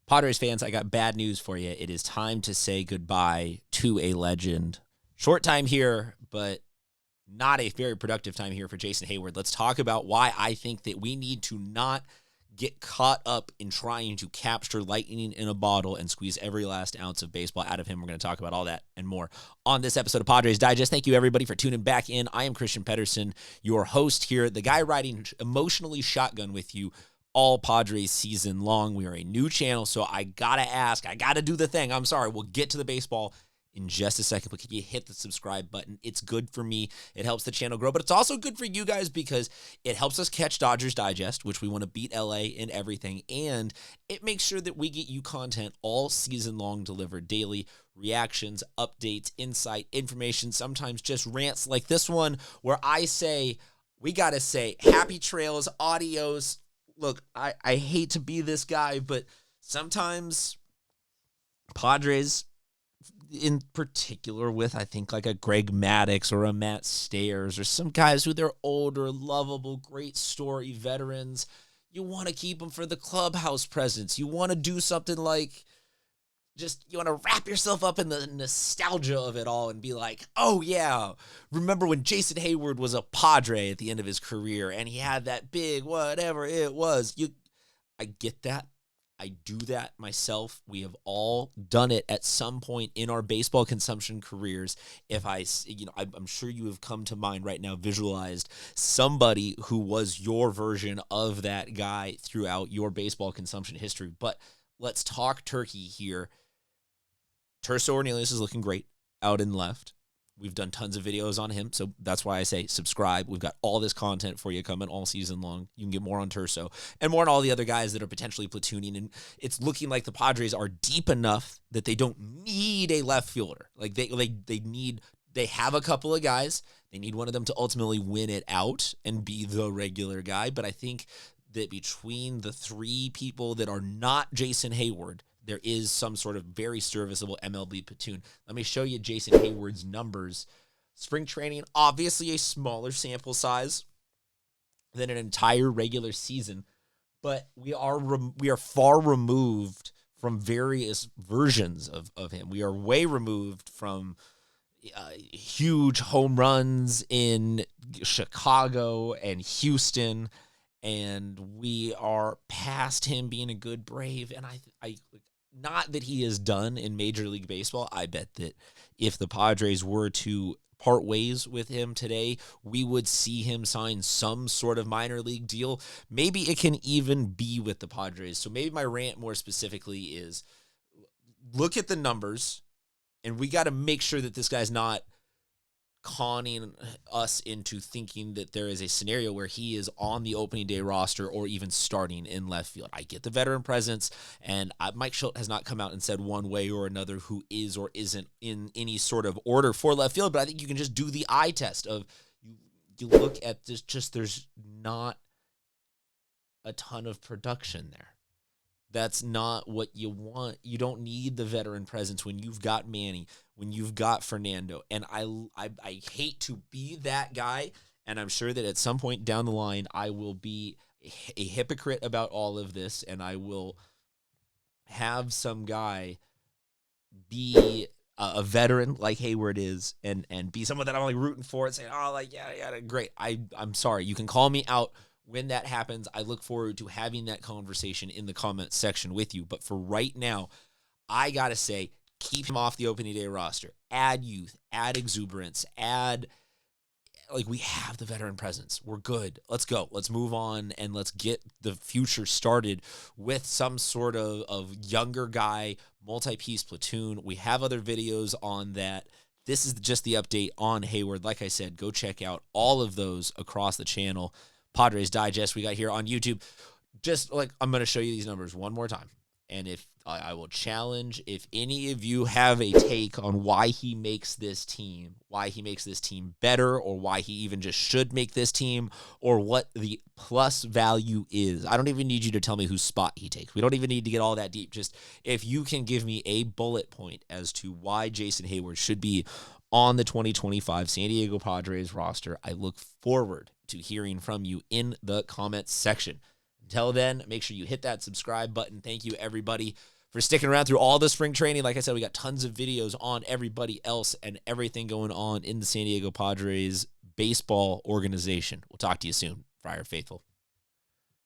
Padres fans, I got bad news for you. It is time to say goodbye to a legend. Short time here, but not a very productive time here for Jason Heyward. Let's talk about why I think that we need to not get caught up in trying to capture lightning in a bottle and squeeze every last ounce of baseball out of him. We're going to talk about all that and more on this episode of Padres Digest. Thank you, everybody, for tuning back in. I am Christian Pedersen, your host here, the guy riding emotionally shotgun with you all Padres season long. We are a new channel, so I got to ask, I got to do the thing. I'm sorry. We'll get to the baseball in just a second, but can you hit the subscribe button? It's good for me. It helps the channel grow, but it's also good for you guys because it helps us catch Dodgers Digest, which we want to beat LA in everything, and it makes sure that we get you content all season long delivered daily, reactions, updates, insight, information, sometimes just rants like this one where I say, we got to say happy trails, adios. Look, I hate to be this guy, but sometimes Padres, in particular with, I think, like a Greg Maddux or a Matt Stairs or some guys who they're older, lovable, great story veterans, you want to keep them for the clubhouse presence. You want to do something like you want to wrap yourself up in the nostalgia of it all and be like, oh yeah, remember when Jason Heyward was a Padre at the end of his career and he had that big whatever it was. I get that. I do that myself. We have all done it at some point in our baseball consumption careers. I'm sure you have come to mind right now, visualized somebody who was your version of that guy throughout your baseball consumption history. But let's talk turkey here. Terso Ornelas is looking great out in left. We've done tons of videos on him, so that's why I say subscribe. We've got all this content for you coming all season long. You can get more on Terso and more on all the other guys that are potentially platooning, and it's looking like the Padres are deep enough that they don't need a left fielder. Like they have a couple of guys. They need one of them to ultimately win it out and be the regular guy, but I think that between the three people that are not Jason Heyward, there is some sort of very serviceable MLB platoon. Let me show you Jason Heyward's numbers. Spring training, obviously a smaller sample size than an entire regular season, but we are far removed from various versions of him. We are way removed from huge home runs in Chicago and Houston, and we are past him being a good Brave, and I not that he is done in Major League Baseball. I bet that if the Padres were to part ways with him today, we would see him sign some sort of minor league deal. Maybe it can even be with the Padres. So maybe my rant more specifically is look at the numbers, and we got to make sure that this guy's not conning us into thinking that there is a scenario where he is on the opening day roster or even starting in left field. I get the veteran presence, and Mike Shildt has not come out and said one way or another who is or isn't in any sort of order for left field, but I think you can just do the eye test of you look at this, just there's not a ton of production there. That's not what you want. You don't need the veteran presence when you've got Manny, when you've got Fernando. And I hate to be that guy, and I'm sure that at some point down the line I will be a hypocrite about all of this, and I will have some guy be a veteran like Heyward is and be someone that I'm like rooting for and saying, oh, like, yeah, great. I'm sorry. You can call me out when that happens. I look forward to having that conversation in the comment section with you. But for right now, I got to say, keep him off the opening day roster. Add youth, add exuberance, we have the veteran presence. We're good. Let's go. Let's move on, and let's get the future started with some sort of younger guy, multi-piece platoon. We have other videos on that. This is just the update on Heyward. Like I said, go check out all of those across the channel. Padres Digest we got here on YouTube. Just like, I'm going to show you these numbers one more time. And if I will challenge, if any of you have a take on why he makes this team better, or why he even just should make this team, or what the plus value is. I don't even need you to tell me whose spot he takes. We don't even need to get all that deep. Just if you can give me a bullet point as to why Jason Heyward should be on the 2025 San Diego Padres roster, I look forward to hearing from you in the comments section. Until then, make sure you hit that subscribe button. Thank you, everybody, for sticking around through all the spring training. Like I said, we got tons of videos on everybody else and everything going on in the San Diego Padres baseball organization. We'll talk to you soon, Friar Faithful.